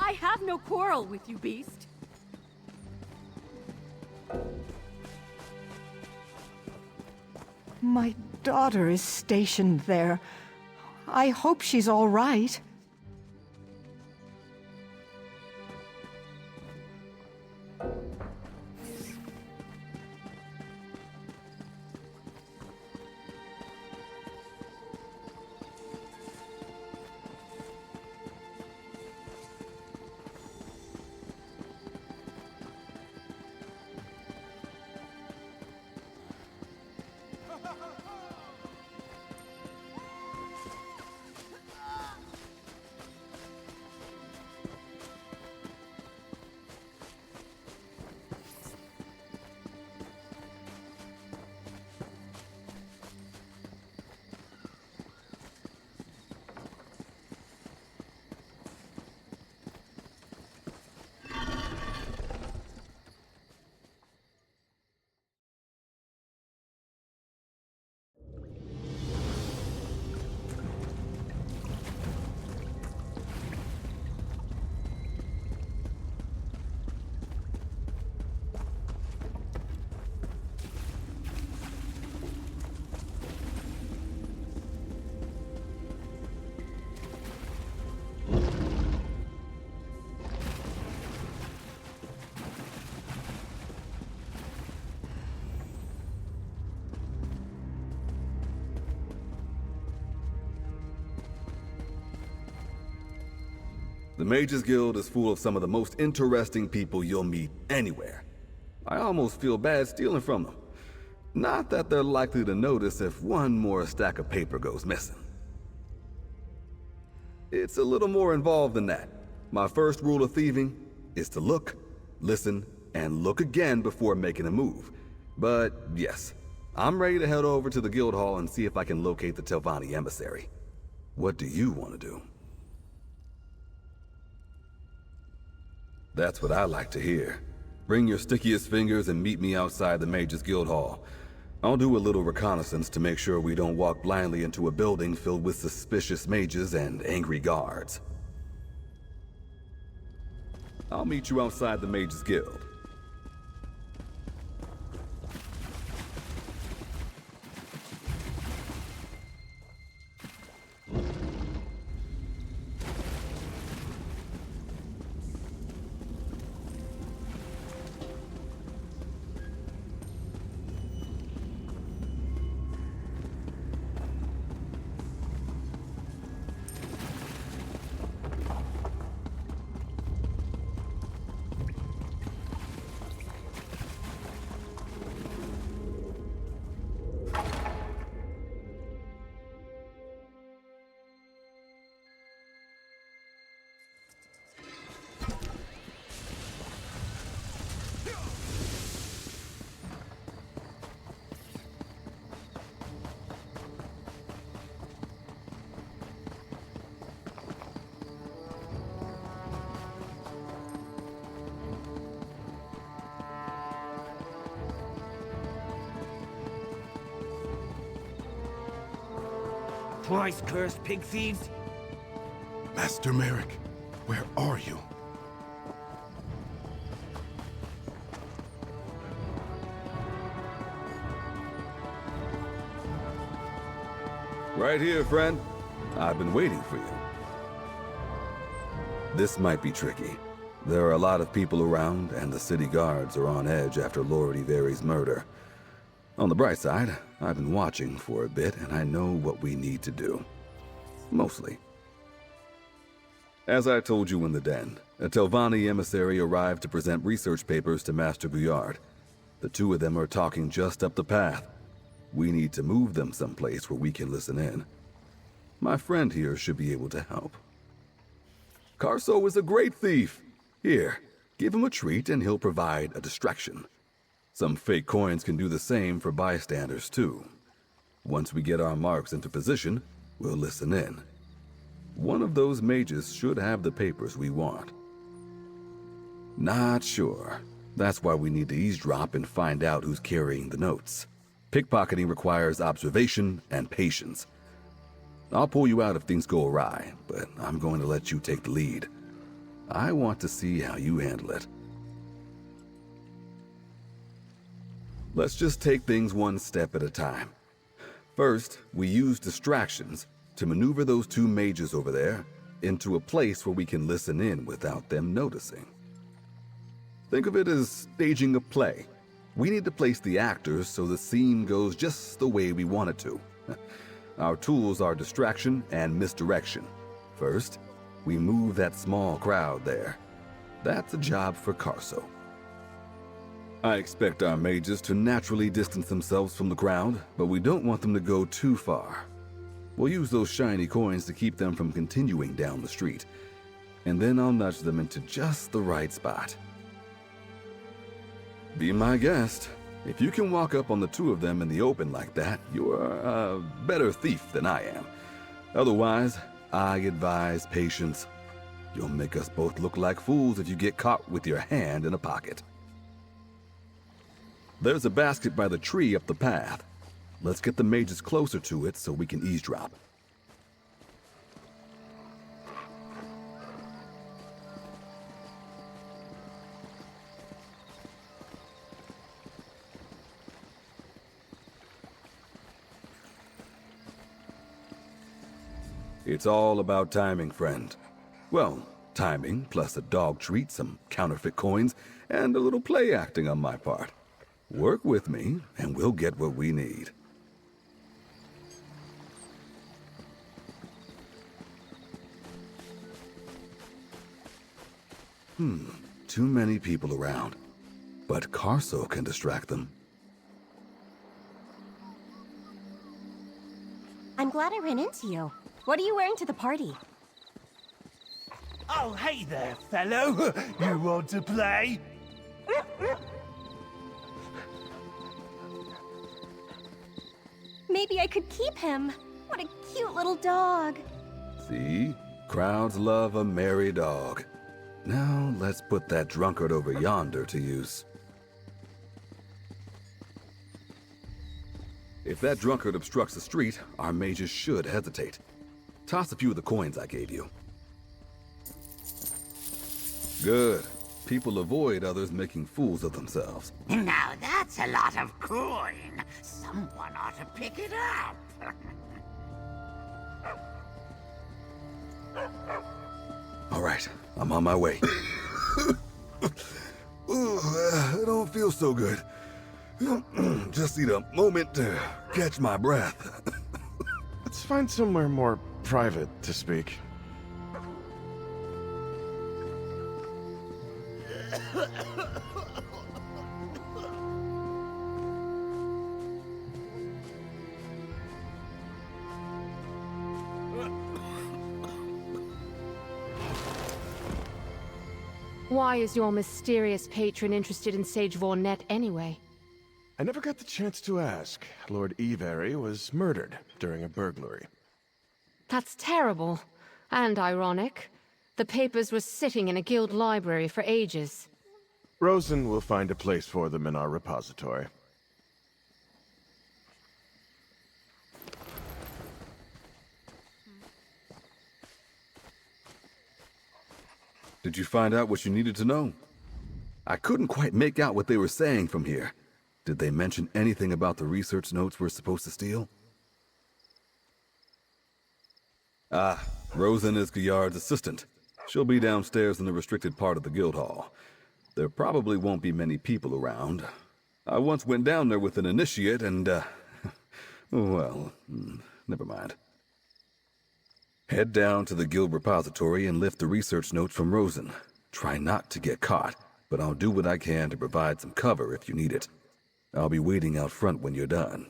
I have no quarrel with you, beast. My daughter is stationed there. I hope she's all right. The Mages Guild is full of some of the most interesting people you'll meet anywhere. I almost feel bad stealing from them. Not that they're likely to notice if one more stack of paper goes missing. It's a little more involved than that. My first rule of thieving is to look, listen, and look again before making a move. But yes, I'm ready to head over to the guild hall and see if I can locate the Telvanni emissary. What do you want to do? That's what I like to hear. Bring your stickiest fingers and meet me outside the Mages Guild Hall. I'll do a little reconnaissance to make sure we don't walk blindly into a building filled with suspicious mages and angry guards. I'll meet you outside the Mages Guild. Twice cursed pig thieves? Master Merrick, where are you? Right here, friend. I've been waiting for you. This might be tricky. There are a lot of people around, and the city guards are on edge after Lord Iveri's murder. On the bright side, I've been watching for a bit, and I know what we need to do. Mostly. As I told you in the den, a Telvanni emissary arrived to present research papers to Master Bouillard. The two of them are talking just up the path. We need to move them someplace where we can listen in. My friend here should be able to help. Carso is a great thief. Here, give him a treat and he'll provide a distraction. Some fake coins can do the same for bystanders, too. Once we get our marks into position, we'll listen in. One of those mages should have the papers we want. Not sure. That's why we need to eavesdrop and find out who's carrying the notes. Pickpocketing requires observation and patience. I'll pull you out if things go awry, but I'm going to let you take the lead. I want to see how you handle it. Let's just take things one step at a time. First, we use distractions to maneuver those two mages over there into a place where we can listen in without them noticing. Think of it as staging a play. We need to place the actors so the scene goes just the way we want it to. Our tools are distraction and misdirection. First, we move that small crowd there. That's a job for Carso. I expect our mages to naturally distance themselves from the crowd, but we don't want them to go too far. We'll use those shiny coins to keep them from continuing down the street, and then I'll nudge them into just the right spot. Be my guest. If you can walk up on the two of them in the open like that, you're a better thief than I am. Otherwise, I advise patience. You'll make us both look like fools if you get caught with your hand in a pocket. There's a basket by the tree up the path. Let's get the mages closer to it so we can eavesdrop. It's all about timing, friend. Well, timing plus a dog treat, some counterfeit coins, and a little play acting on my part. Work with me, and we'll get what we need. Too many people around. But Carso can distract them. I'm glad I ran into you. What are you wearing to the party? Oh, hey there, fellow. You want to play? Maybe I could keep him. What a cute little dog. See? Crowds love a merry dog. Now, let's put that drunkard over yonder to use. If that drunkard obstructs the street, our mages should hesitate. Toss a few of the coins I gave you. Good. People avoid others making fools of themselves. Now that's a lot of coin. Someone ought to pick it up. All right, I'm on my way. Ooh, I don't feel so good. Just need a moment to catch my breath. Let's find somewhere more private to speak. Why is your mysterious patron interested in Sage Vornet anyway? I never got the chance to ask. Lord Every was murdered during a burglary. That's terrible. And ironic. The papers were sitting in a guild library for ages. Rosen will find a place for them in our repository. Did you find out what you needed to know? I couldn't quite make out what they were saying from here. Did they mention anything about the research notes we're supposed to steal? Ah, Rosen is Guyard's assistant. She'll be downstairs in the restricted part of the guild hall. There probably won't be many people around. I once went down there with an initiate and, well, never mind. Head down to the guild repository and lift the research notes from Rosen. Try not to get caught, but I'll do what I can to provide some cover if you need it. I'll be waiting out front when you're done.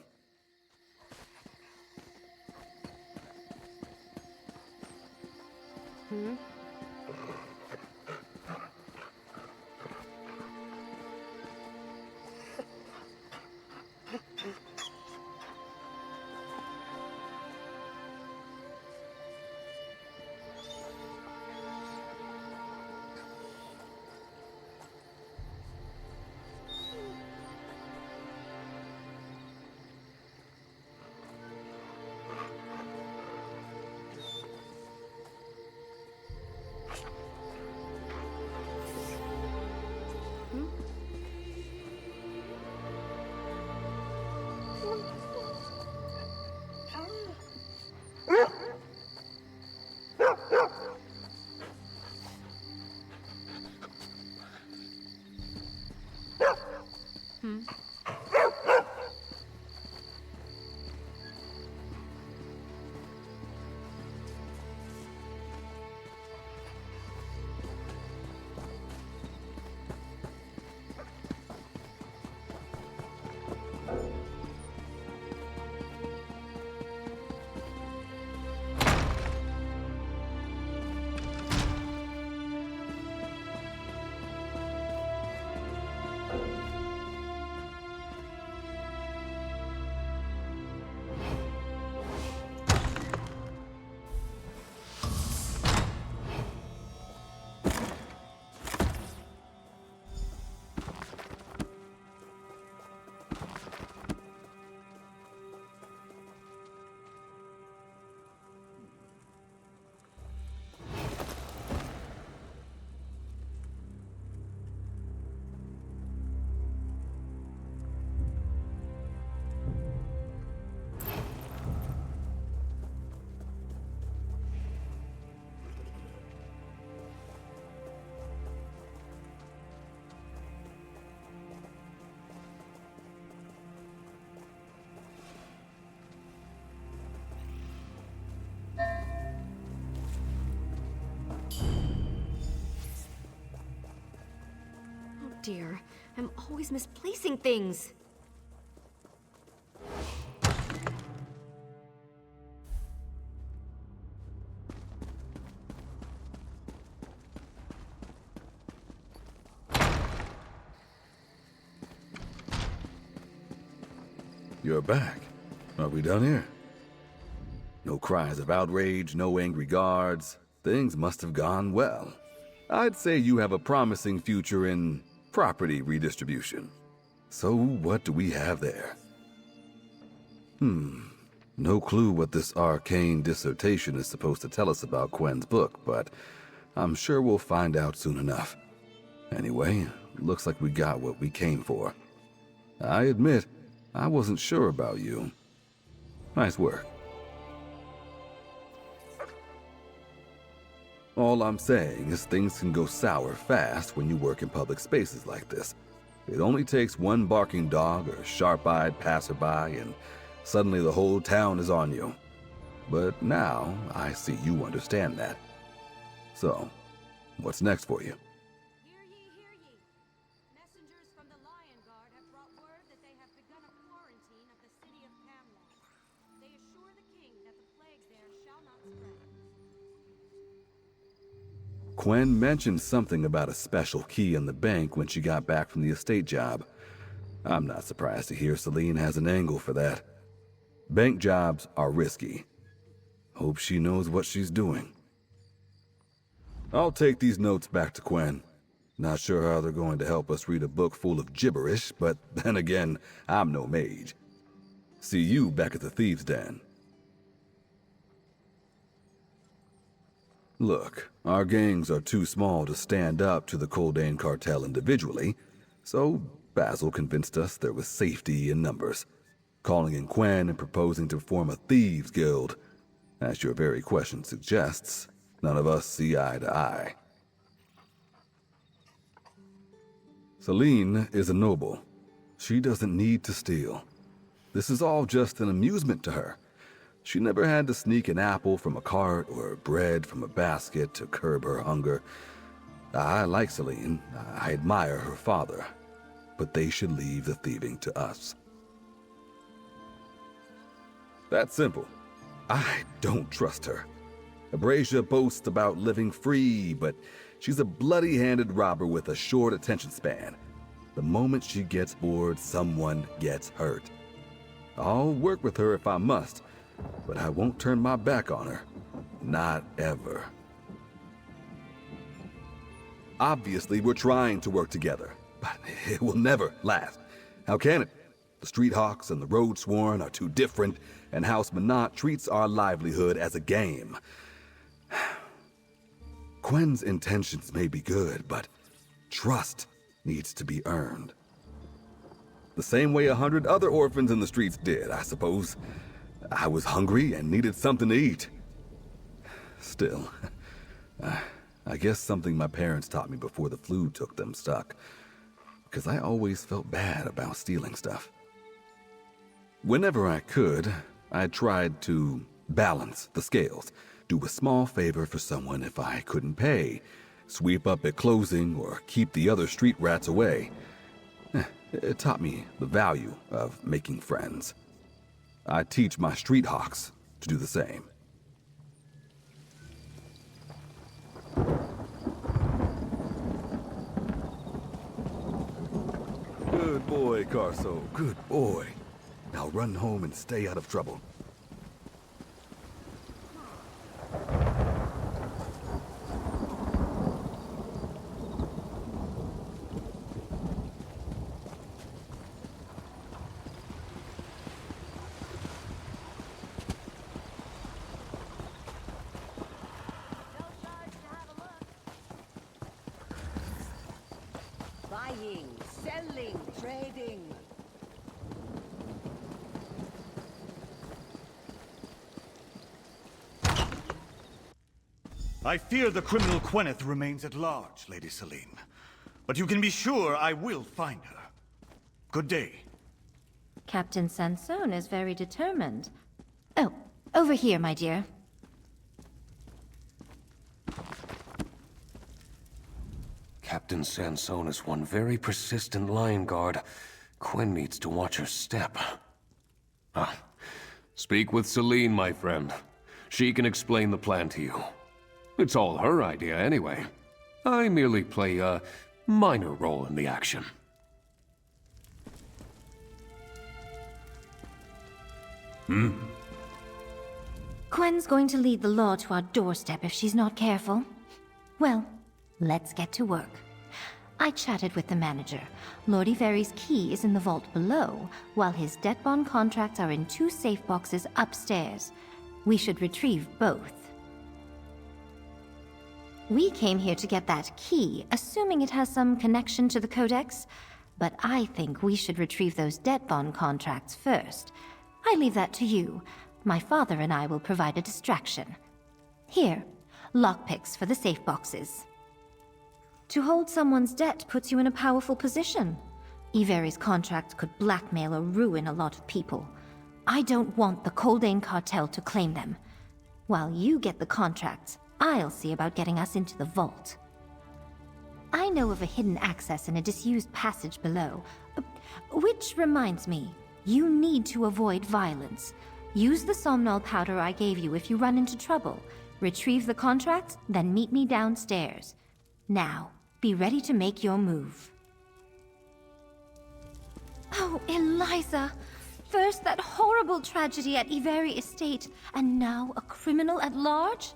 dear. I'm always misplacing things. You're back. Are we done here? No cries of outrage, no angry guards. Things must have gone well. I'd say you have a promising future in property redistribution. So what do we have there? No clue what this arcane dissertation is supposed to tell us about Quen's book, but I'm sure we'll find out soon enough. Anyway, looks like we got what we came for. I admit, I wasn't sure about you. Nice work. All I'm saying is things can go sour fast when you work in public spaces like this. It only takes one barking dog or sharp-eyed passerby and suddenly the whole town is on you. But now I see you understand that. So, what's next for you? Hear ye, hear ye. Messengers from the Lion Guard have brought word that they have begun a quarantine of the city of Camelot. They assure the king that the plague there shall not spread. Quen mentioned something about a special key in the bank when she got back from the estate job. I'm not surprised to hear Celine has an angle for that. Bank jobs are risky. Hope she knows what she's doing. I'll take these notes back to Quen. Not sure how they're going to help us read a book full of gibberish, but then again, I'm no mage. See you back at the Thieves' Den. Look, our gangs are too small to stand up to the Coldane cartel individually, so Basil convinced us there was safety in numbers, calling in Quen and proposing to form a thieves' guild. As your very question suggests, none of us see eye to eye. Celine is a noble. She doesn't need to steal. This is all just an amusement to her. She never had to sneak an apple from a cart or bread from a basket to curb her hunger. I like Celine. I admire her father. But they should leave the thieving to us. That's simple. I don't trust her. Abrasia boasts about living free, but she's a bloody-handed robber with a short attention span. The moment she gets bored, someone gets hurt. I'll work with her if I must, but I won't turn my back on her. Not ever. Obviously, we're trying to work together, but it will never last. How can it? The Street Hawks and the Road Sworn are too different, and House Minot treats our livelihood as a game. Quen's intentions may be good, but trust needs to be earned. The same way 100 other orphans in the streets did, I suppose. I was hungry and needed something to eat. Still, I guess something my parents taught me before the flu took them stuck, because I always felt bad about stealing stuff. Whenever I could, I tried to balance the scales, do a small favor for someone if I couldn't pay, sweep up at closing, or keep the other street rats away. It taught me the value of making friends. I teach my street hawks to do the same. Good boy, Carso. Good boy. Now run home and stay out of trouble. Buying, selling, trading. I fear the criminal Queneth remains at large, Lady Celine. But you can be sure I will find her. Good day. Captain Sansone is very determined. Oh, over here, my dear. Captain Captain Sansone is one very persistent lion guard. Quinn needs to watch her step. Speak with Celine, my friend. She can explain the plan to you. It's all her idea anyway. I merely play a minor role in the action. Gwen's going to lead the law to our doorstep if she's not careful. Well, let's get to work. I chatted with the manager. Lord Iveri's key is in the vault below, while his debt bond contracts are in 2 safe boxes upstairs. We should retrieve both. We came here to get that key, assuming it has some connection to the Codex. But I think we should retrieve those debt bond contracts first. I leave that to you. My father and I will provide a distraction. Here, lockpicks for the safe boxes. To hold someone's debt puts you in a powerful position. Iveri's contract could blackmail or ruin a lot of people. I don't want the Coldane cartel to claim them. While you get the contracts, I'll see about getting us into the vault. I know of a hidden access in a disused passage below. Which reminds me, you need to avoid violence. Use the somnol powder I gave you if you run into trouble. Retrieve the contracts, then meet me downstairs. Now, be ready to make your move. Oh, Eliza! First that horrible tragedy at Iveri Estate, and now a criminal at large?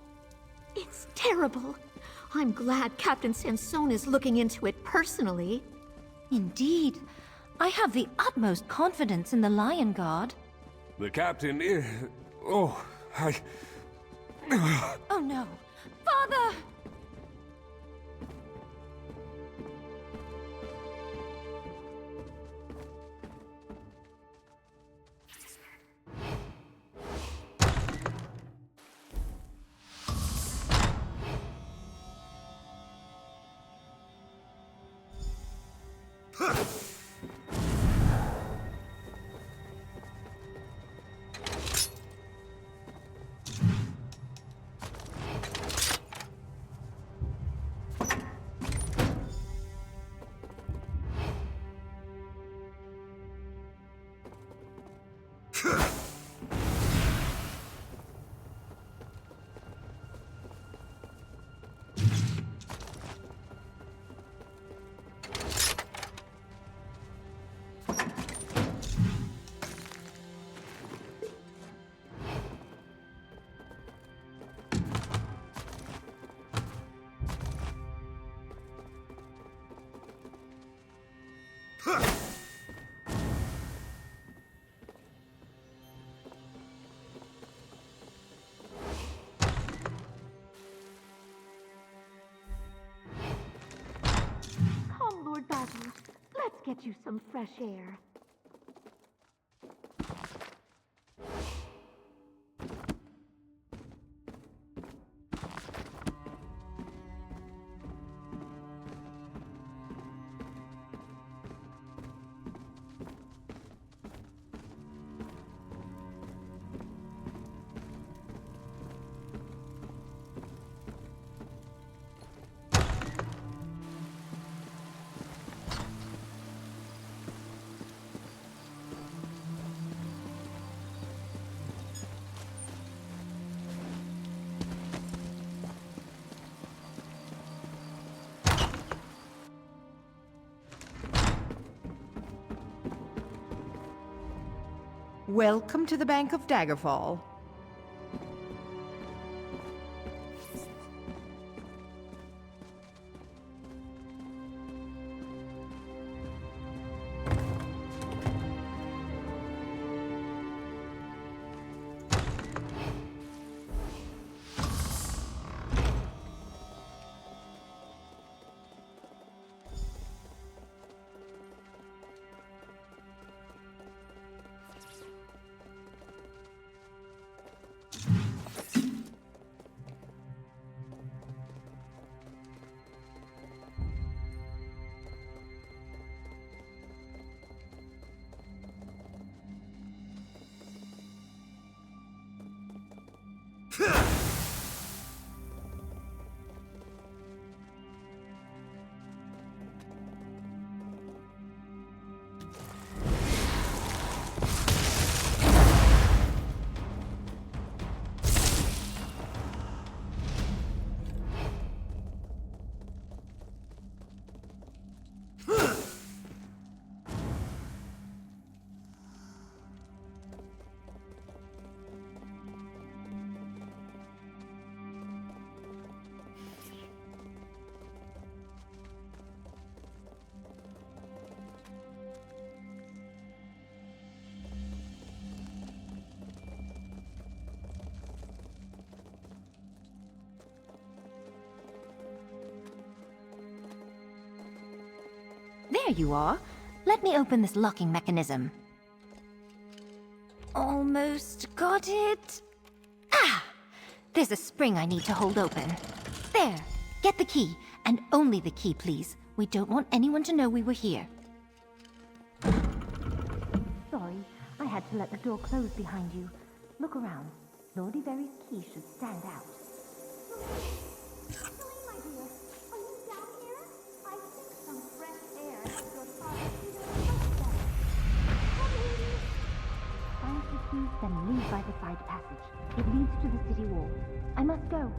It's terrible. I'm glad Captain Sansone is looking into it personally. Indeed. I have the utmost confidence in the Lion Guard. The captain is... Oh, Oh no! Father! Come, Lord Basil. Let's get you some fresh air. Welcome to the Bank of Daggerfall. you are. Let me open this locking mechanism. Almost got it. Ah! There's a spring I need to hold open. There. Get the key. And only the key, please. We don't want anyone to know we were here. Sorry, I had to let the door close behind you. Look around. Lord Ivery's key should stand out. My dear, are you down here? I think some fresh air has your father Find the key, then leave by the side passage. It leads to the city wall. I must go.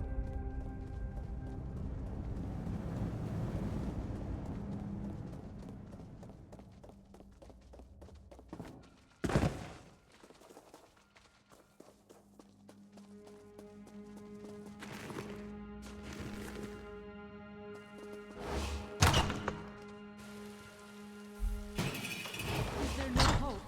Is there no hope?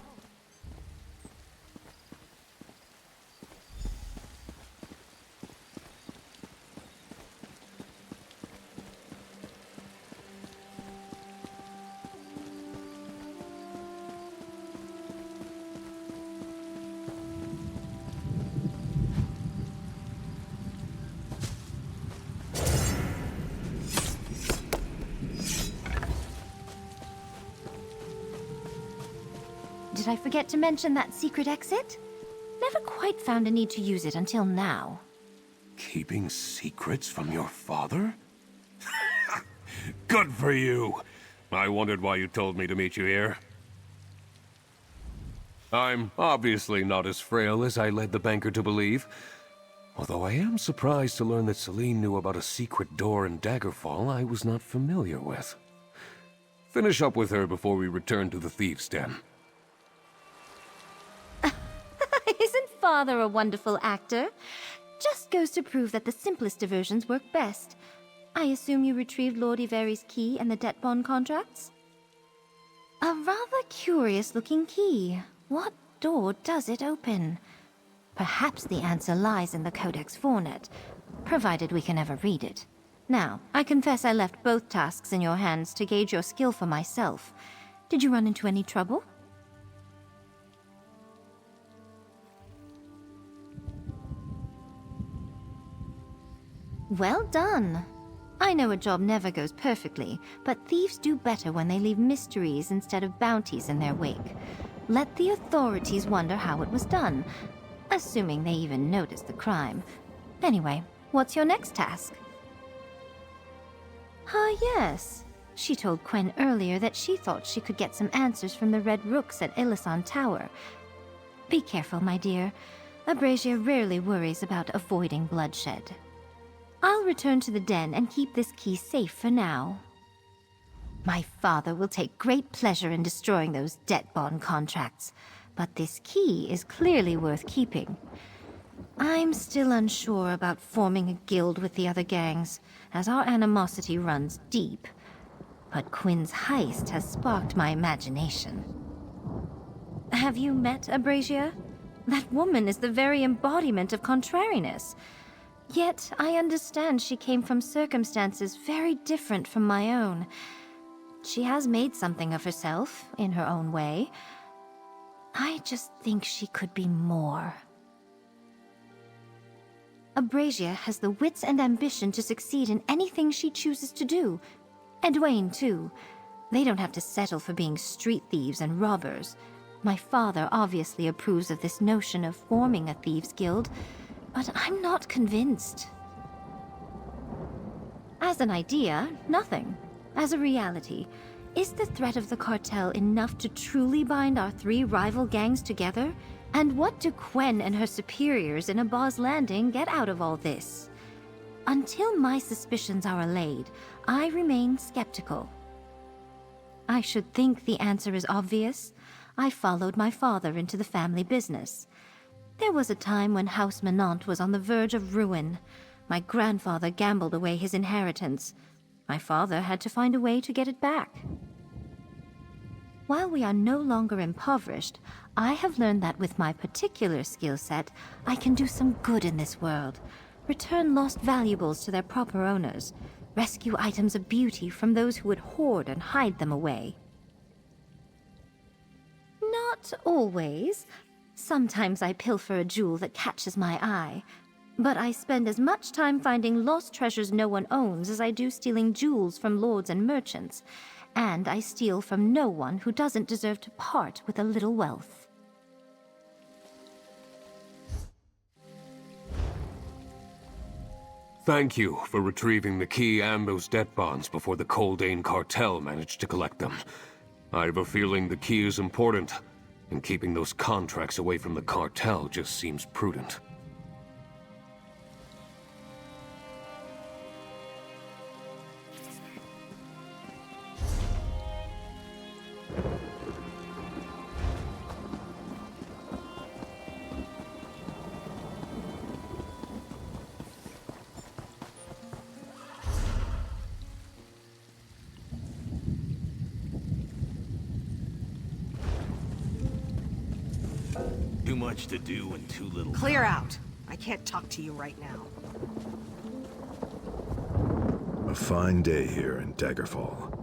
Did I forget to mention that secret exit? Never quite found a need to use it until now. Keeping secrets from your father? Good for you! I wondered why you told me to meet you here. I'm obviously not as frail as I led the banker to believe. Although I am surprised to learn that Celine knew about a secret door in Daggerfall I was not familiar with. Finish up with her before we return to the thieves' den. Isn't Father a wonderful actor? Just goes to prove that the simplest diversions work best. I assume you retrieved Lord Ivery's key and the debt bond contracts? A rather curious-looking key. What door does it open? Perhaps the answer lies in the Codex Fornet, provided we can ever read it. Now, I confess I left both tasks in your hands to gauge your skill for myself. Did you run into any trouble? Well done. I know a job never goes perfectly, but thieves do better when they leave mysteries instead of bounties in their wake. Let the authorities wonder how it was done, assuming they even noticed the crime. Anyway, what's your next task? Ah, yes. She told Quen earlier that she thought she could get some answers from the Red Rooks at Ilisan Tower. Be careful, my dear. Abrasia rarely worries about avoiding bloodshed. I'll return to the den and keep this key safe for now. My father will take great pleasure in destroying those debt bond contracts, but this key is clearly worth keeping. I'm still unsure about forming a guild with the other gangs, as our animosity runs deep. But Quinn's heist has sparked my imagination. Have you met Abrasia? That woman is the very embodiment of contrariness. Yet, I understand she came from circumstances very different from my own. She has made something of herself, in her own way. I just think she could be more. Abrasia has the wits and ambition to succeed in anything she chooses to do. And Wayne, too. They don't have to settle for being street thieves and robbers. My father obviously approves of this notion of forming a thieves' guild, but I'm not convinced. As an idea, nothing. As a reality, is the threat of the cartel enough to truly bind our three rival gangs together? And what do Quen and her superiors in Abaz Landing get out of all this? Until my suspicions are allayed, I remain skeptical. I should think the answer is obvious. I followed my father into the family business. There was a time when House Menant was on the verge of ruin. My grandfather gambled away his inheritance. My father had to find a way to get it back. While we are no longer impoverished, I have learned that with my particular skill set, I can do some good in this world. Return lost valuables to their proper owners. Rescue items of beauty from those who would hoard and hide them away. Not always. Sometimes I pilfer a jewel that catches my eye. But I spend as much time finding lost treasures no one owns as I do stealing jewels from lords and merchants. And I steal from no one who doesn't deserve to part with a little wealth. Thank you for retrieving the key and those debt bonds before the Coldane cartel managed to collect them. I have a feeling the key is important, and keeping those contracts away from the cartel just seems prudent. Too much to do and too little. Clear out. I can't talk to you right now. A fine day here in Daggerfall.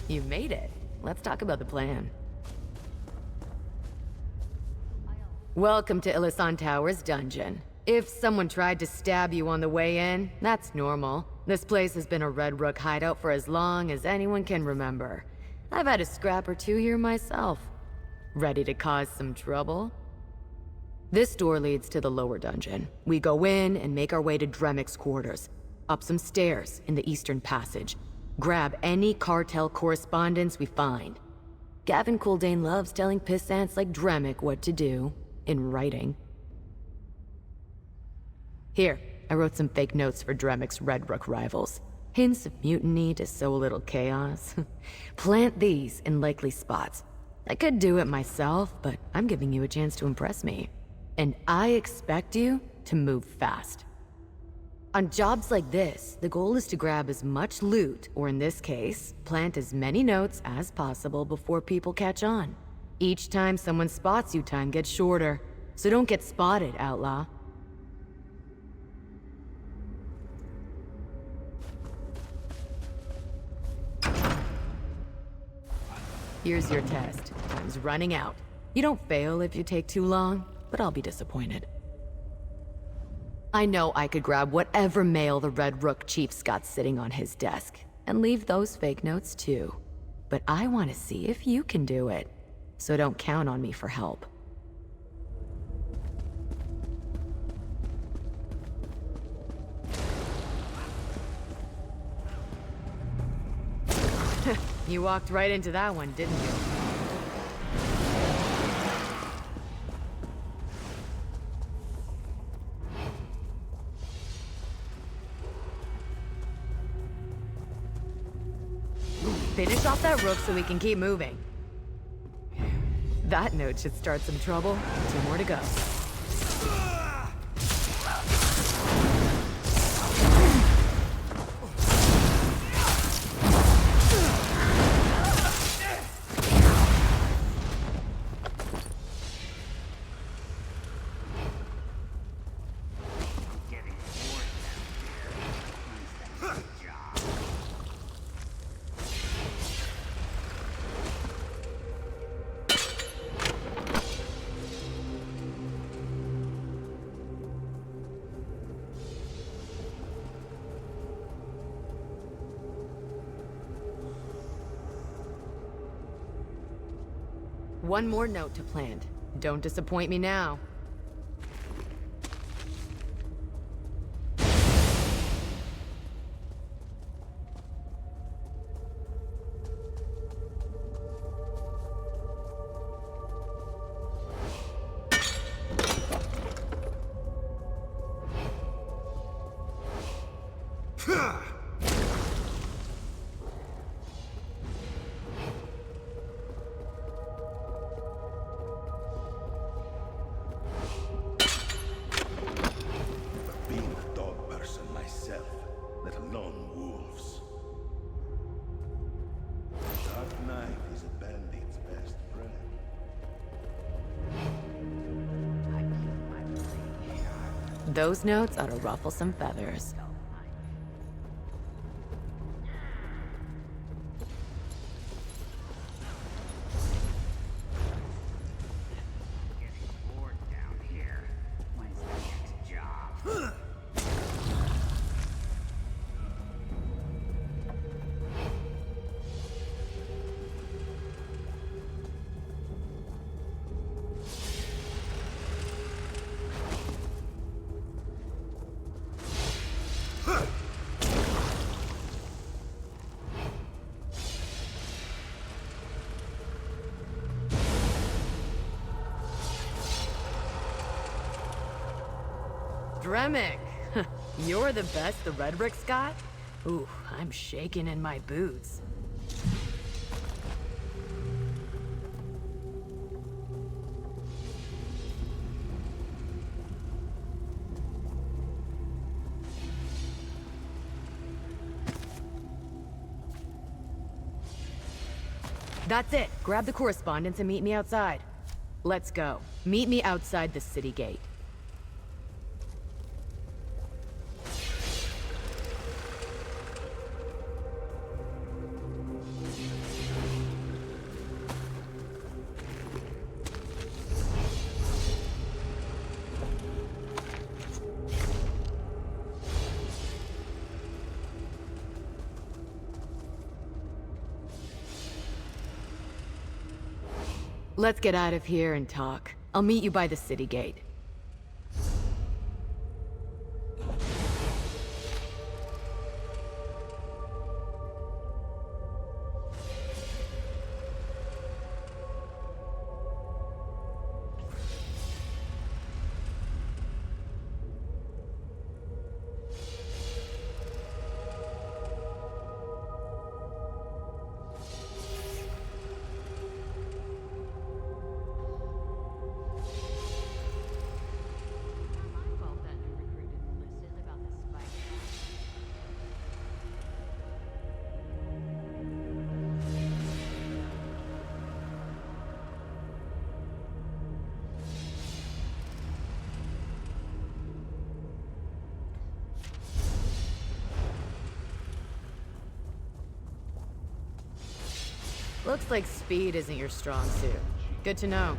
You made it. Let's talk about the plan. Welcome to Illisan Tower's dungeon. If someone tried to stab you on the way in, that's normal. This place has been a Red Rook hideout for as long as anyone can remember. I've had a scrap or two here myself. Ready to cause some trouble? This door leads to the lower dungeon. We go in and make our way to Dremic's quarters. Up some stairs in the eastern passage. Grab any cartel correspondence we find. Gavin Kuldane loves telling pissants like Dremic what to do. In writing. Here, I wrote some fake notes for Dremic's Red Rook rivals. Hints of mutiny to sow a little chaos. Plant these in likely spots. I could do it myself, but I'm giving you a chance to impress me. And I expect you to move fast. On jobs like this, the goal is to grab as much loot, or in this case, plant as many notes as possible before people catch on. Each time someone spots you, time gets shorter. So don't get spotted, outlaw. Here's your test. Time's running out. You don't fail if you take too long, but I'll be disappointed. I know I could grab whatever mail the Red Rook Chief's got sitting on his desk, and leave those fake notes too. But I want to see if you can do it. So don't count on me for help. You walked right into that one, didn't you? Finish off that rook so we can keep moving. That note should start some trouble. 2 more to go. One more note to plant. Don't disappoint me now. Those notes ought to ruffle some feathers. Dremic! You're the best the Red Rook's got? Ooh, I'm shaking in my boots. That's it. Grab the correspondence and meet me outside. Let's go. Meet me outside the city gate. let's get out of here and talk. I'll meet you by the city gate. Looks like speed isn't your strong suit. Good to know.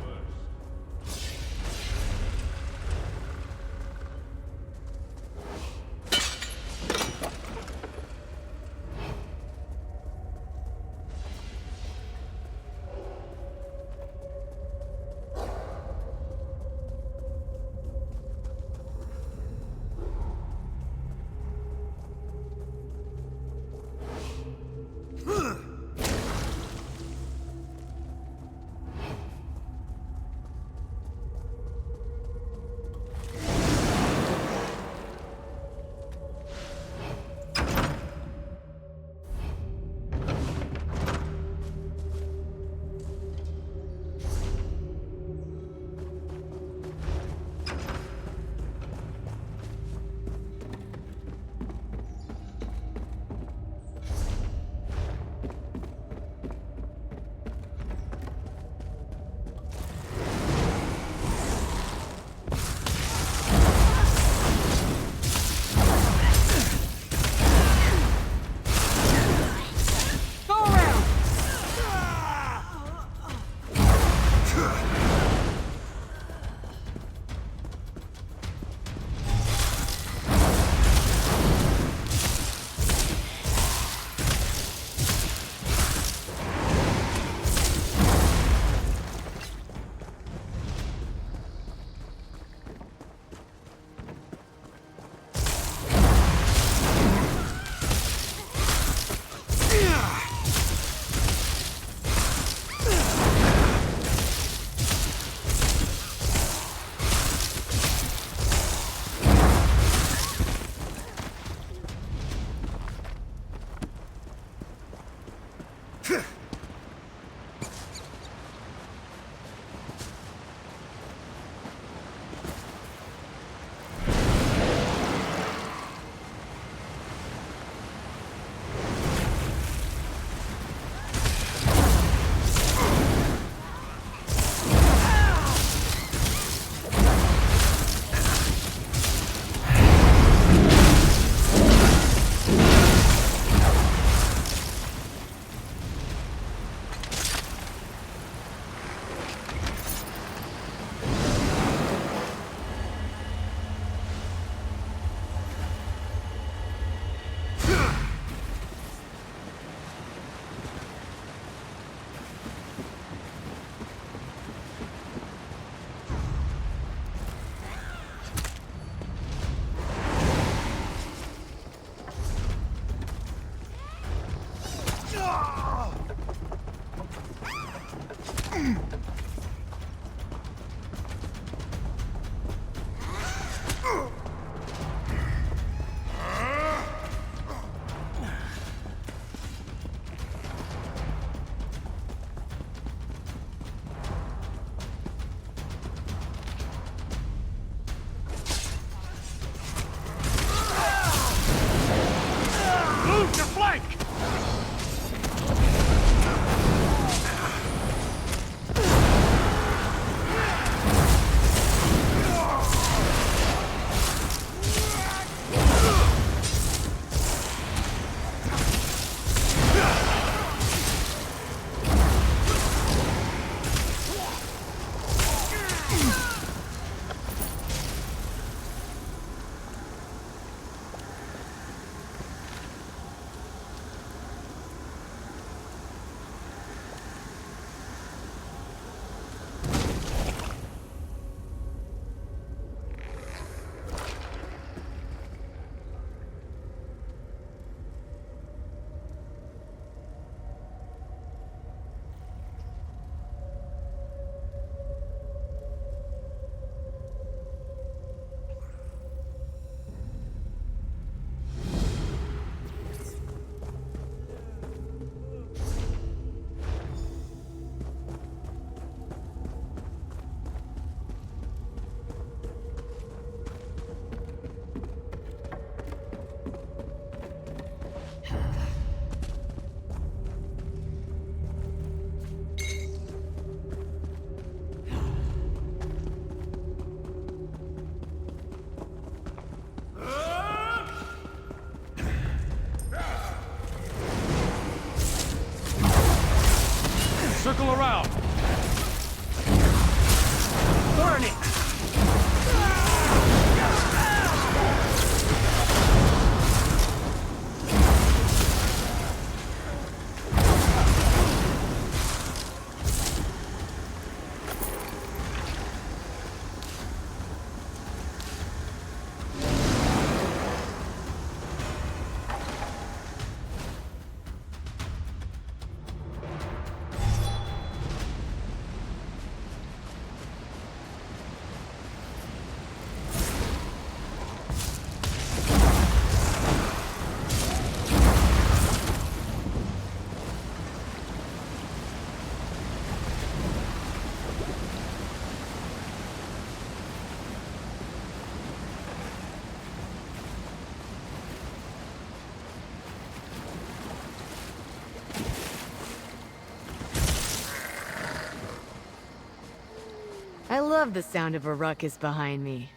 I love the sound of a ruckus behind me.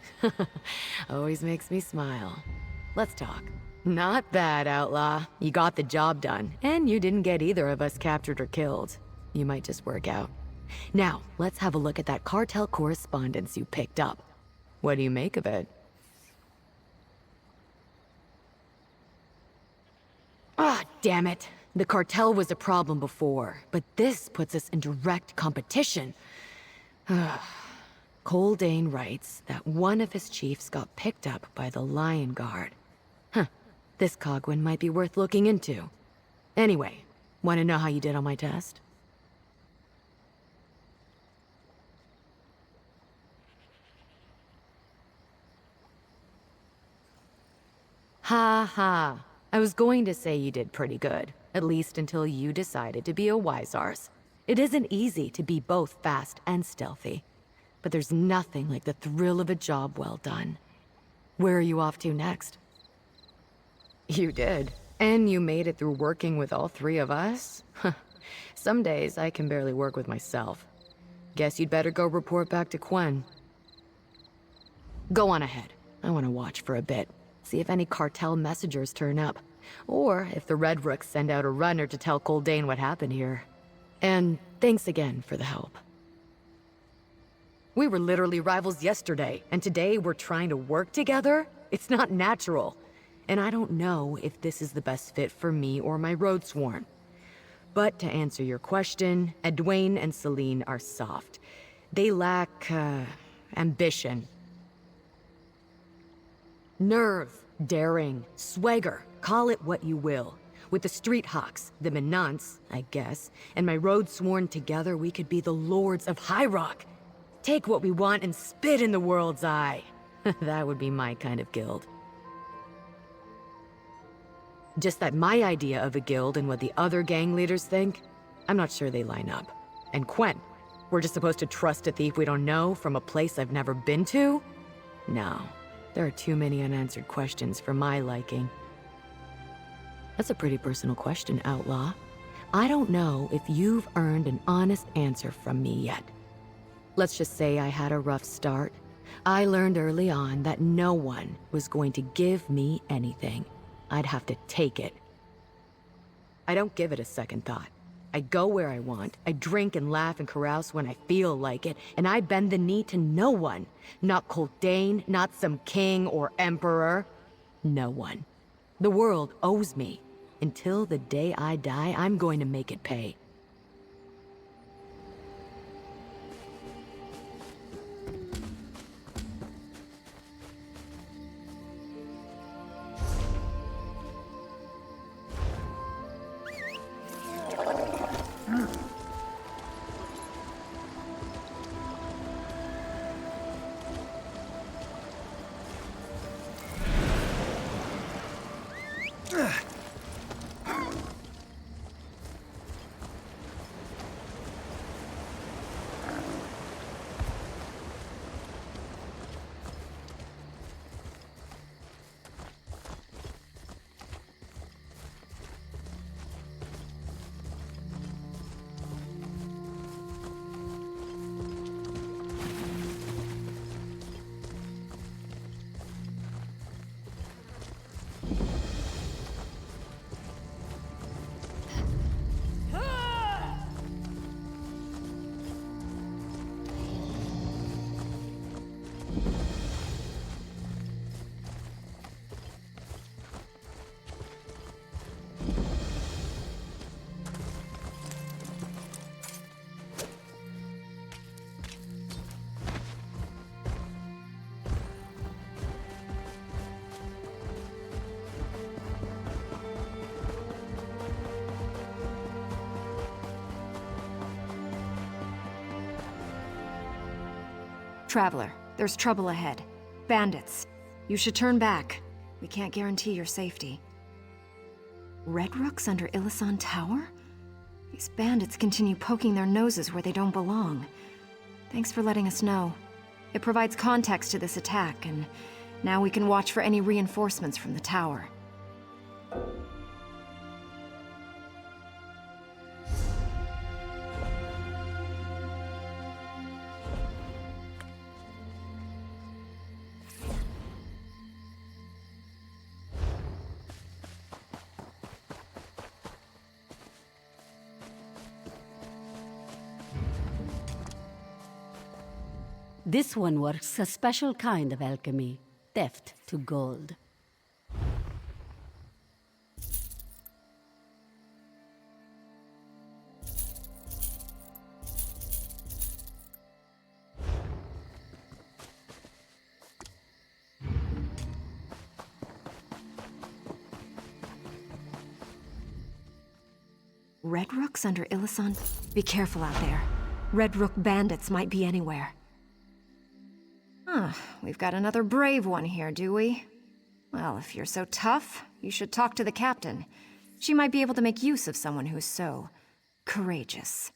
Always makes me smile. Let's talk. Not bad, Outlaw. You got the job done, and you didn't get either of us captured or killed. You might just work out. Now, let's have a look at that cartel correspondence you picked up. What do you make of it? Ah, damn it. The cartel was a problem before, but this puts us in direct competition. Coldane writes that one of his chiefs got picked up by the Lion Guard. Huh. This Cogwin might be worth looking into. Anyway, want to know how you did on my test? Ha ha. I was going to say you did pretty good, at least until you decided to be a Wisars. It isn't easy to be both fast and stealthy, but there's nothing like the thrill of a job well done. Where are you off to next? You did. And you made it through working with all three of us? Some days I can barely work with myself. Guess you'd better go report back to Quen. Go on ahead. I want to watch for a bit. See if any cartel messengers turn up. Or if the Red Rooks send out a runner to tell Coldane what happened here. And thanks again for the help. We were literally rivals yesterday, and today we're trying to work together? It's not natural. And I don't know if this is the best fit for me or my Roadsworn. But to answer your question, Edwayne and Celine are soft. They lack, ambition. Nerve, daring, swagger, call it what you will. With the Street Hawks, the Menants, I guess, and my Roadsworn together, we could be the Lords of High Rock. Take what we want and spit in the world's eye. That would be my kind of guild. Just that my idea of a guild and what the other gang leaders think, I'm not sure they line up. And Quen, we're just supposed to trust a thief we don't know from a place I've never been to? No, there are too many unanswered questions for my liking. That's a pretty personal question, Outlaw. I don't know if you've earned an honest answer from me yet. Let's just say I had a rough start. I learned early on that no one was going to give me anything. I'd have to take it. I don't give it a second thought. I go where I want, I drink and laugh and carouse when I feel like it, and I bend the knee to no one. Not Coldane, not some king or emperor. No one. The world owes me. Until the day I die, I'm going to make it pay. Traveler, there's trouble ahead. Bandits. You should turn back. We can't guarantee your safety. Red Rooks under Ilisan Tower? These bandits continue poking their noses where they don't belong. Thanks for letting us know. It provides context to this attack, and now we can watch for any reinforcements from the tower. This one works a special kind of alchemy. Theft to gold. Red Rooks under Ilisan? Be careful out there. Red Rook bandits might be anywhere. Huh, we've got another brave one here, do we? Well, if you're so tough, you should talk to the captain. She might be able to make use of someone who's so courageous.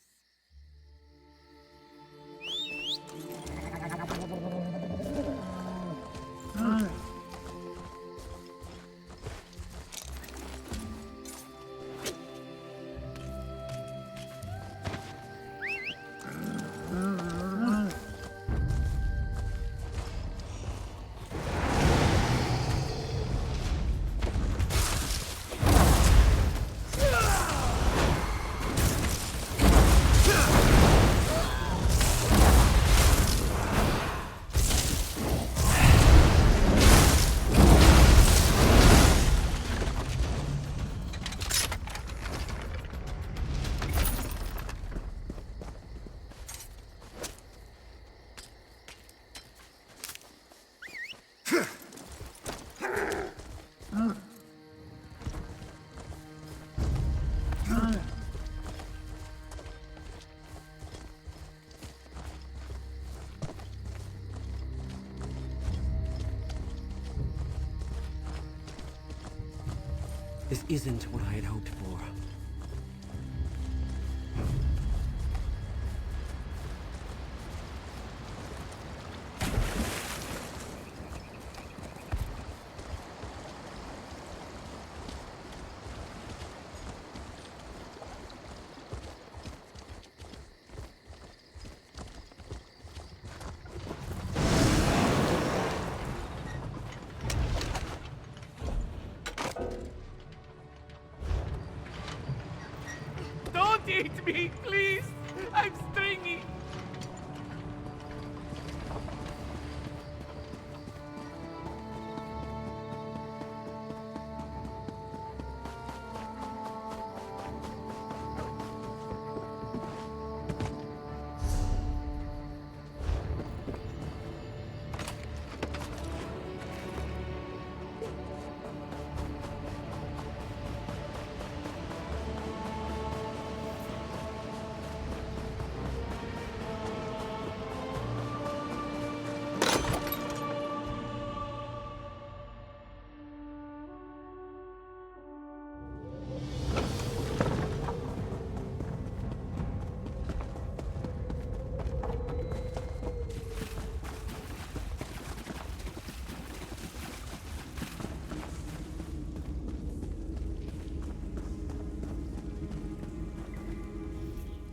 This isn't what I had hoped for. Eat me, please! I'm stringy!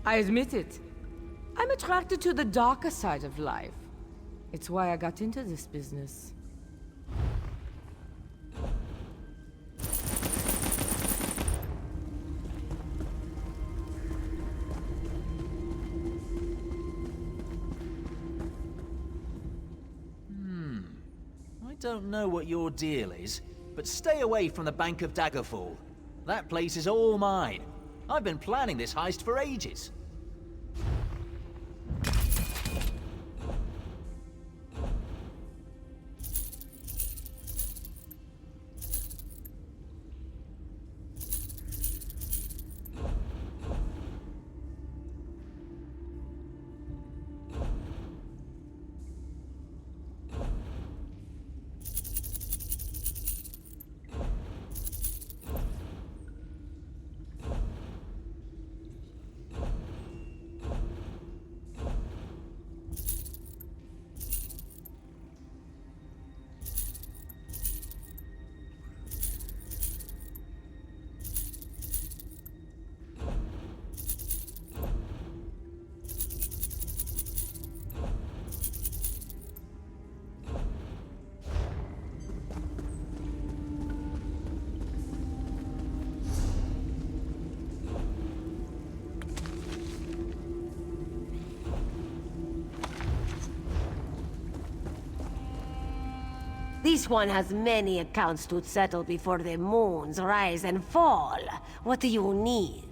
I admit it. I'm attracted to the darker side of life. It's why I got into this business. I don't know what your deal is, but stay away from the Bank of Daggerfall. That place is all mine. I've been planning this heist for ages. This one has many accounts to settle before the moons rise and fall. What do you need?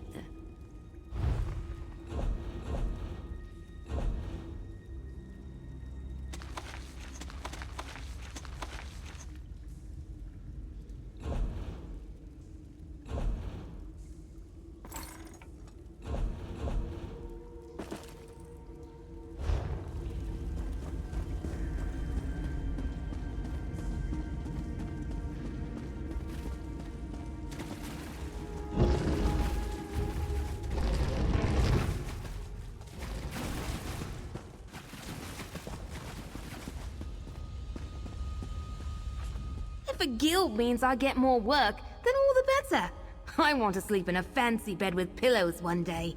If a guild means I get more work, then all the better. I want to sleep in a fancy bed with pillows one day.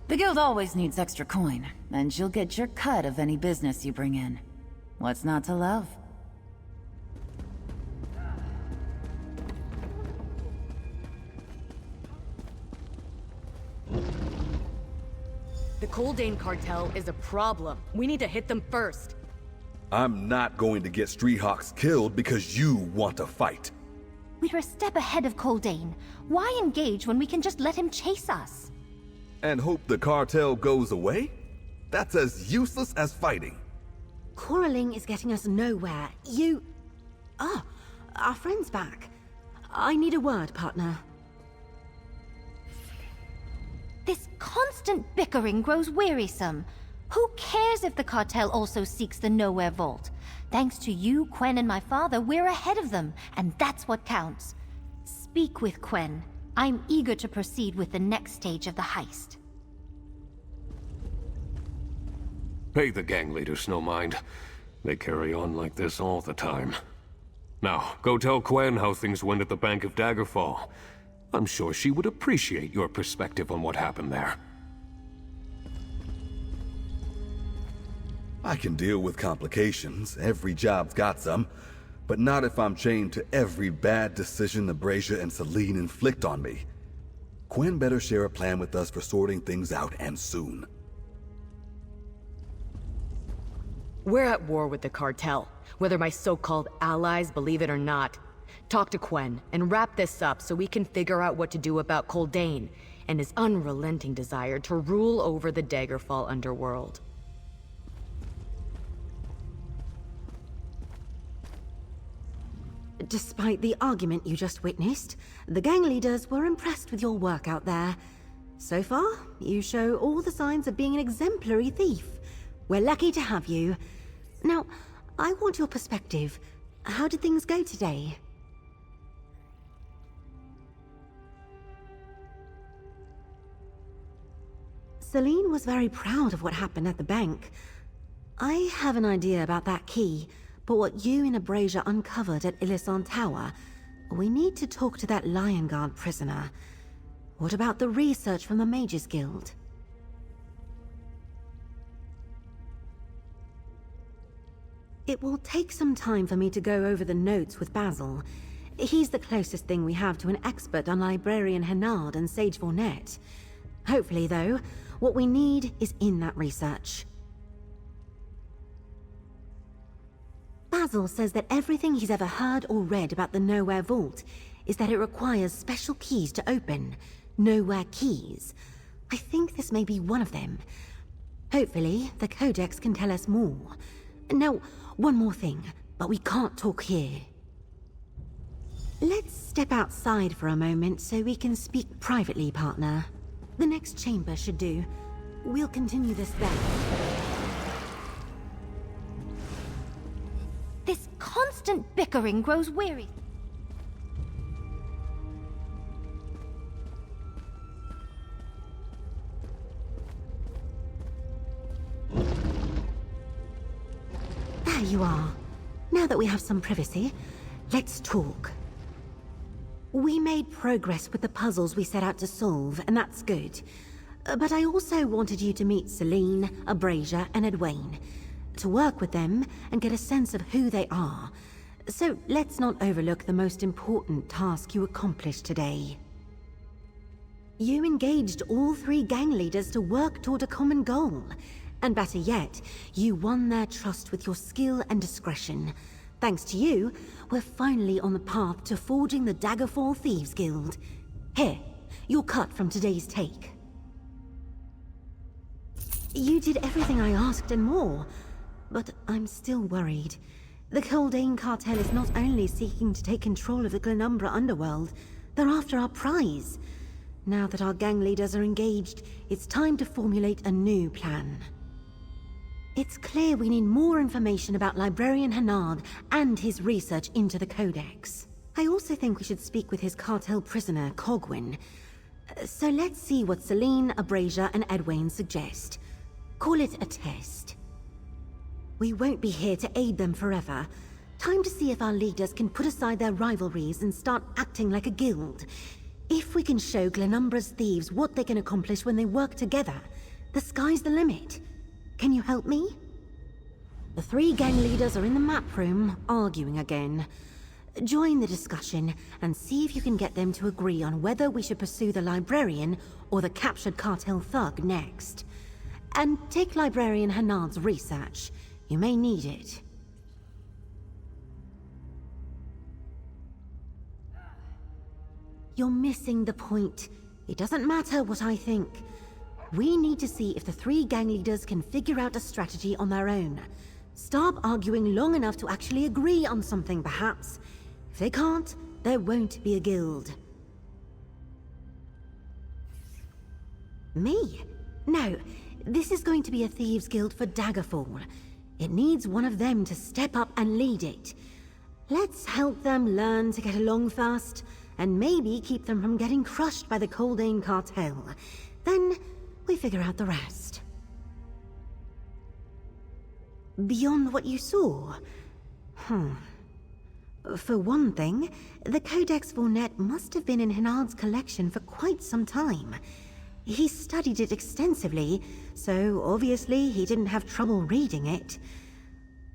The guild always needs extra coin, and you'll get your cut of any business you bring in. What's not to love? The Koldane cartel is a problem. We need to hit them first. I'm not going to get Street Hawks killed because you want to fight. We're a step ahead of Koldane. Why engage when we can just let him chase us? And hope the cartel goes away? That's as useless as fighting. Quarreling is getting us nowhere. Our friend's back. I need a word, partner. This constant bickering grows wearisome. Who cares if the cartel also seeks the Nowhere Vault? Thanks to you, Quen, and my father, we're ahead of them, and that's what counts. Speak with Quen. I'm eager to proceed with the next stage of the heist. Pay the gang leaders no mind. They carry on like this all the time. Now, go tell Quen how things went at the Bank of Daggerfall. I'm sure she would appreciate your perspective on what happened there. I can deal with complications. Every job's got some. But not if I'm chained to every bad decision Abrasia and Celine inflict on me. Quen better share a plan with us for sorting things out, and soon. We're at war with the cartel, whether my so-called allies believe it or not. Talk to Quen and wrap this up so we can figure out what to do about Koldane and his unrelenting desire to rule over the Daggerfall underworld. Despite the argument you just witnessed, the gang leaders were impressed with your work out there. So far, you show all the signs of being an exemplary thief. We're lucky to have you. Now, I want your perspective. How did things go today? Celine was very proud of what happened at the bank. I have an idea about that key, but what you and Abrasia uncovered at Ilyson Tower, we need to talk to that Lion Guard prisoner. What about the research from the Mages Guild? It will take some time for me to go over the notes with Basil. He's the closest thing we have to an expert on Librarian Hennard and Sage Fournette. Hopefully, though, what we need is in that research. Basil says that everything he's ever heard or read about the Nowhere Vault is that it requires special keys to open. Nowhere keys. I think this may be one of them. Hopefully, the Codex can tell us more. Now, one more thing, but we can't talk here. Let's step outside for a moment so we can speak privately, partner. The next chamber should do. We'll continue this there. This constant bickering grows weary. There you are. Now that we have some privacy, let's talk. We made progress with the puzzles we set out to solve, and that's good. But I also wanted you to meet Celine, Abrasia, and Edwayne. To work with them and get a sense of who they are. So let's not overlook the most important task you accomplished today. You engaged all 3 gang leaders to work toward a common goal. And better yet, you won their trust with your skill and discretion. Thanks to you, we're finally on the path to forging the Daggerfall Thieves Guild. Here, your cut from today's take. You did everything I asked and more, but I'm still worried. The Coldane Cartel is not only seeking to take control of the Glenumbra underworld, they're after our prize. Now that our gang leaders are engaged, it's time to formulate a new plan. It's clear we need more information about Librarian Hennard and his research into the Codex. I also think we should speak with his cartel prisoner, Cogwyn. So let's see what Celine, Abrasia, and Edwayne suggest. Call it a test. We won't be here to aid them forever. Time to see if our leaders can put aside their rivalries and start acting like a guild. If we can show Glenumbra's thieves what they can accomplish when they work together, the sky's the limit. Can you help me? The 3 gang leaders are in the map room, arguing again. Join the discussion and see if you can get them to agree on whether we should pursue the librarian or the captured cartel thug next. And take Librarian Hennard's research. You may need it. You're missing the point. It doesn't matter what I think. We need to see if the 3 gang leaders can figure out a strategy on their own. Stop arguing long enough to actually agree on something, perhaps. If they can't, there won't be a guild. Me? No, this is going to be a thieves' guild for Daggerfall. It needs one of them to step up and lead it. Let's help them learn to get along first, and maybe keep them from getting crushed by the Coldane Cartel. Then we figure out the rest. Beyond what you saw? For one thing, the Codex Vornet must have been in Hennard's collection for quite some time. He studied it extensively, so obviously he didn't have trouble reading it.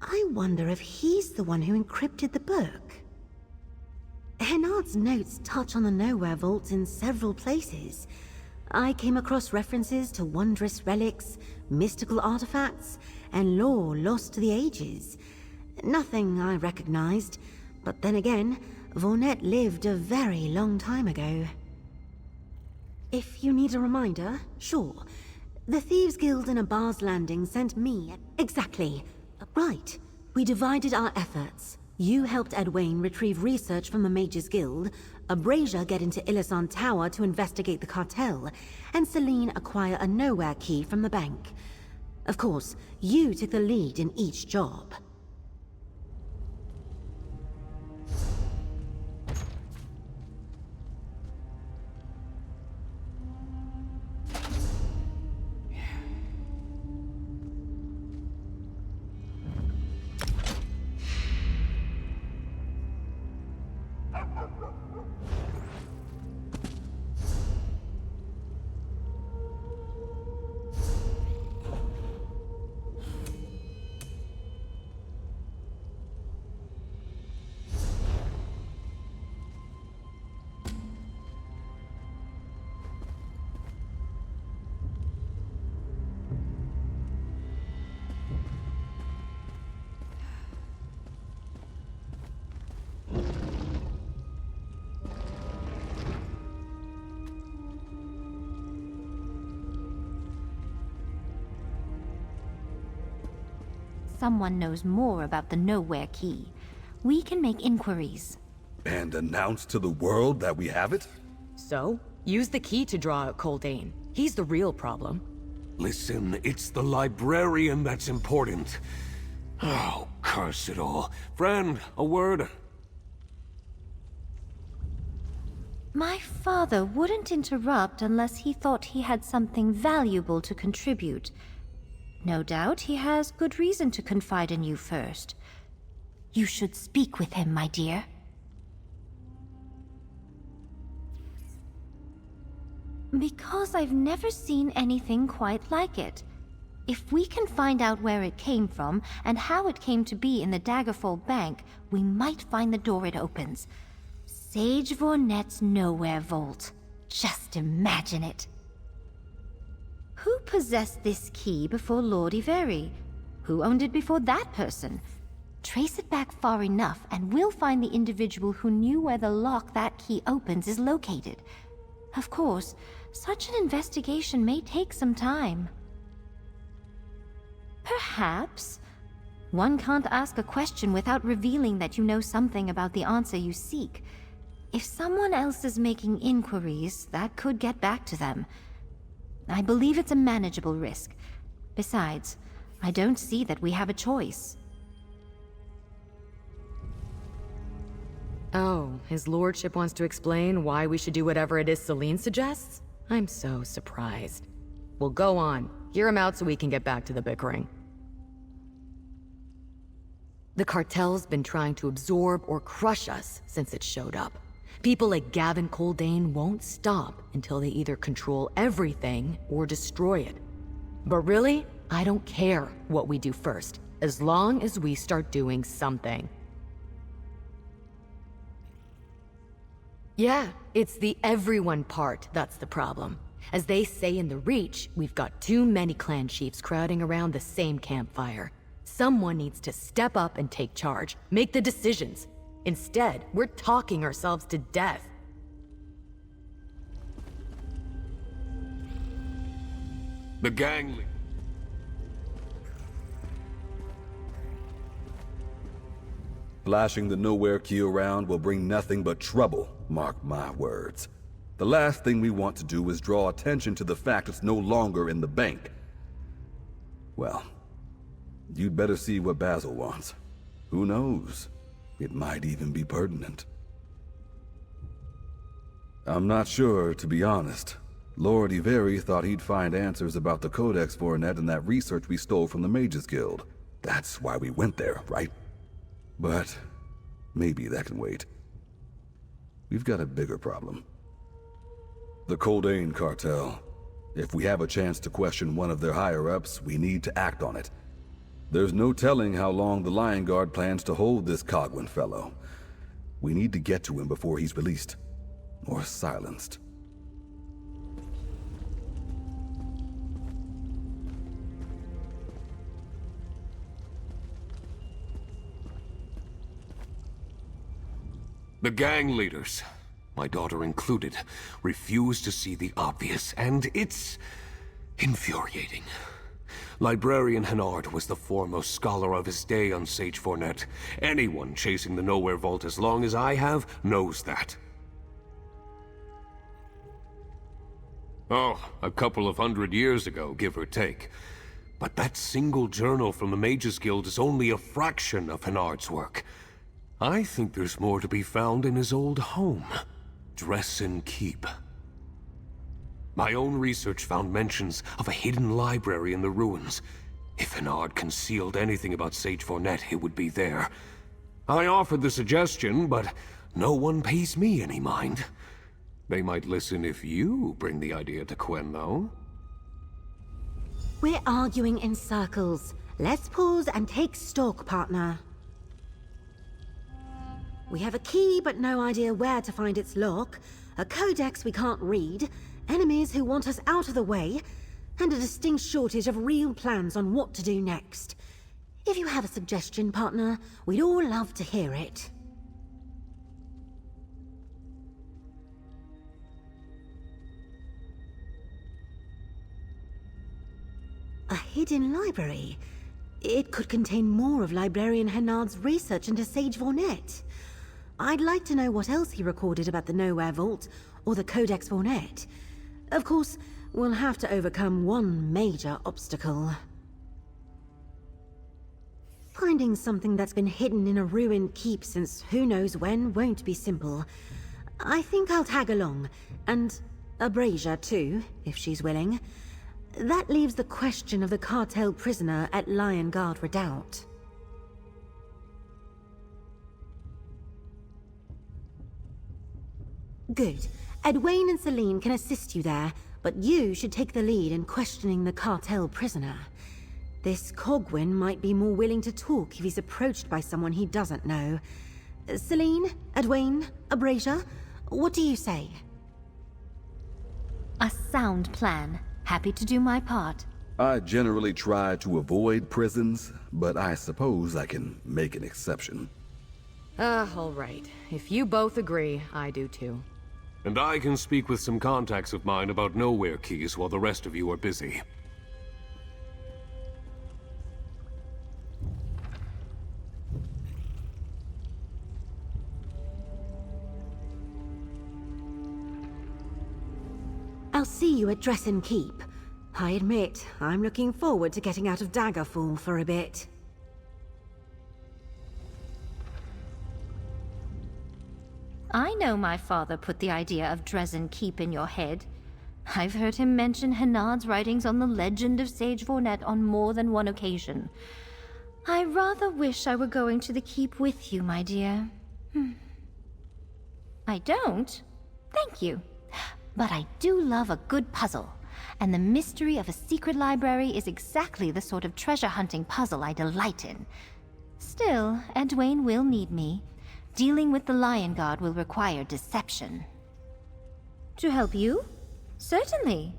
I wonder if he's the one who encrypted the book. Hennard's notes touch on the Nowhere Vault in several places. I came across references to wondrous relics, mystical artifacts, and lore lost to the ages. Nothing I recognized, but then again, Vornet lived a very long time ago. If you need a reminder, sure. The Thieves Guild in Abar's Landing sent me... Exactly. Right. We divided our efforts. You helped Edwayne retrieve research from the Mages Guild, Abrasia get into Illisan Tower to investigate the cartel, and Celine acquire a Nowhere key from the bank. Of course, you took the lead in each job. Someone knows more about the Nowhere key. We can make inquiries. And announce to the world that we have it? So, use the key to draw out Coldane. He's the real problem. Listen, it's the librarian that's important. Oh, curse it all. Friend, a word? My father wouldn't interrupt unless he thought he had something valuable to contribute. No doubt he has good reason to confide in you first. You should speak with him, my dear. Because I've never seen anything quite like it. If we can find out where it came from and how it came to be in the Daggerfall Bank, we might find the door it opens. Sage Vornet's Nowhere Vault. Just imagine it. Who possessed this key before Lord Iveri? Who owned it before that person? Trace it back far enough, and we'll find the individual who knew where the lock that key opens is located. Of course, such an investigation may take some time. Perhaps. One can't ask a question without revealing that you know something about the answer you seek. If someone else is making inquiries, that could get back to them. I believe it's a manageable risk. Besides, I don't see that we have a choice. Oh, his lordship wants to explain why we should do whatever it is Celine suggests? I'm so surprised. Well, go on. Hear him out so we can get back to the bickering. The cartel's been trying to absorb or crush us since it showed up. People like Gavin Coldane won't stop until they either control everything or destroy it. But really, I don't care what we do first, as long as we start doing something. Yeah, it's the everyone part that's the problem. As they say in the Reach, we've got too many clan chiefs crowding around the same campfire. Someone needs to step up and take charge, make the decisions. Instead, we're talking ourselves to death. The gang leader. Flashing the nowhere key around will bring nothing but trouble, mark my words. The last thing we want to do is draw attention to the fact it's no longer in the bank. Well, you'd better see what Basil wants. Who knows? It might even be pertinent. I'm not sure, to be honest. Lord Iveri thought he'd find answers about the Codex Vorinet in that research we stole from the Mages Guild. That's why we went there, right? But maybe that can wait. We've got a bigger problem. The Coldane cartel. If we have a chance to question one of their higher-ups, we need to act on it. There's no telling how long the Lion Guard plans to hold this Cogwin fellow. We need to get to him before he's released. Or silenced. The gang leaders, my daughter included, refuse to see the obvious, and it's infuriating. Librarian Hennard was the foremost scholar of his day on Sage Fournet. Anyone chasing the Nowhere Vault as long as I have knows that. Oh, a couple of 100 years ago, give or take. But that single journal from the Mages Guild is only a fraction of Hennard's work. I think there's more to be found in his old home, Dresden Keep. My own research found mentions of a hidden library in the ruins. If Hennard concealed anything about Sage Fournet, it would be there. I offered the suggestion, but no one pays me any mind. They might listen if you bring the idea to Quen, though. We're arguing in circles. Let's pause and take stock, partner. We have a key, but no idea where to find its lock, a codex we can't read, enemies who want us out of the way, and a distinct shortage of real plans on what to do next. If you have a suggestion, partner, we'd all love to hear it. A hidden library? It could contain more of Librarian Hennard's research into Sage Fournet. I'd like to know what else he recorded about the Nowhere Vault, or the Codex Vorinet. Of course, we'll have to overcome one major obstacle. Finding something that's been hidden in a ruined keep since who knows when won't be simple. I think I'll tag along, and Abrasia too, if she's willing. That leaves the question of the cartel prisoner at Lion Guard Redoubt. Good. Edwayne and Celine can assist you there, but you should take the lead in questioning the cartel prisoner. This Cogwin might be more willing to talk if he's approached by someone he doesn't know. Celine, Edwayne, Abrasia, what do you say? A sound plan. Happy to do my part. I generally try to avoid prisons, but I suppose I can make an exception. All right. If you both agree, I do too. And I can speak with some contacts of mine about nowhere keys while the rest of you are busy. I'll see you at Dress and Keep. I admit, I'm looking forward to getting out of Daggerfall for a bit. I know my father put the idea of Dresden Keep in your head. I've heard him mention Hennard's writings on the legend of Sage Vornet on more than one occasion. I rather wish I were going to the Keep with you, my dear. I don't? Thank you. But I do love a good puzzle, and the mystery of a secret library is exactly the sort of treasure hunting puzzle I delight in. Still, Edwayne will need me. Dealing with the Lion Guard will require deception. To help you? Certainly.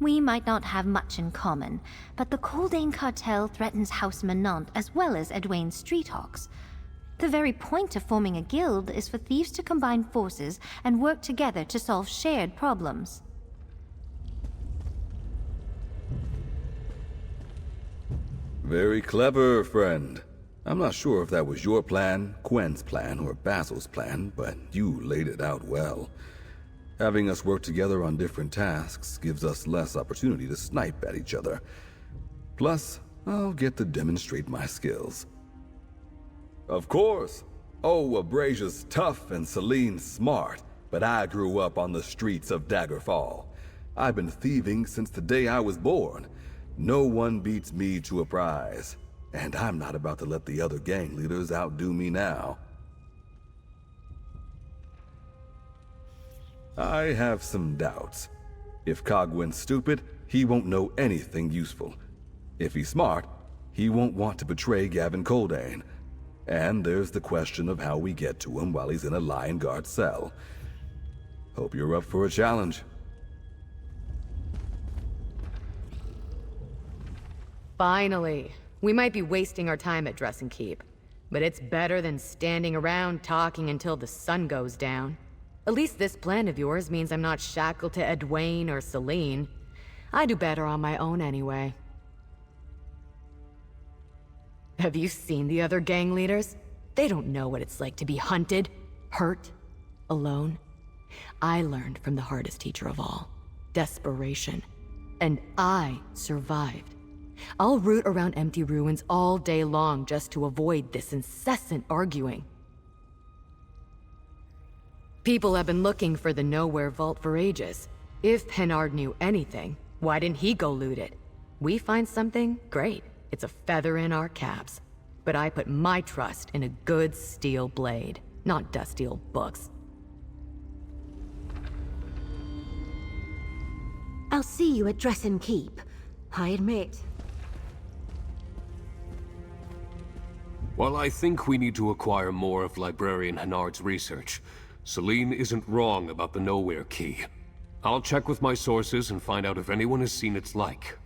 We might not have much in common, but the Coldane Cartel threatens House Menant as well as Edwayne's Streethawks. The very point of forming a guild is for thieves to combine forces and work together to solve shared problems. Very clever, friend. I'm not sure if that was your plan, Qwen's plan, or Basil's plan, but you laid it out well. Having us work together on different tasks gives us less opportunity to snipe at each other. Plus, I'll get to demonstrate my skills. Of course. Oh, Abrasia's tough and Celine's smart, but I grew up on the streets of Daggerfall. I've been thieving since the day I was born. No one beats me to a prize. And I'm not about to let the other gang leaders outdo me now. I have some doubts. If Cogwin's stupid, he won't know anything useful. If he's smart, he won't want to betray Gavin Coldane. And there's the question of how we get to him while he's in a Lion Guard cell. Hope you're up for a challenge. Finally. We might be wasting our time at Dress and Keep, but it's better than standing around talking until the sun goes down. At least this plan of yours means I'm not shackled to Edwayne or Celine. I do better on my own anyway. Have you seen the other gang leaders? They don't know what it's like to be hunted, hurt, alone. I learned from the hardest teacher of all, desperation. And I survived. I'll root around empty ruins all day long just to avoid this incessant arguing. People have been looking for the Nowhere Vault for ages. If Hennard knew anything, why didn't he go loot it? We find something, great. It's a feather in our caps. But I put my trust in a good steel blade, not dusty old books. I'll see you at Dress and Keep. I admit. While I think we need to acquire more of Librarian Hennard's research, Celine isn't wrong about the Nowhere Key. I'll check with my sources and find out if anyone has seen its like.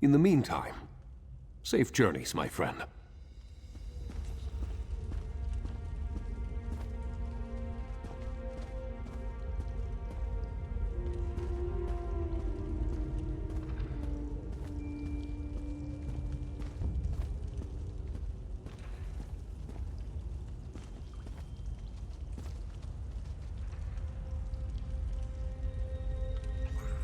In the meantime, safe journeys, my friend.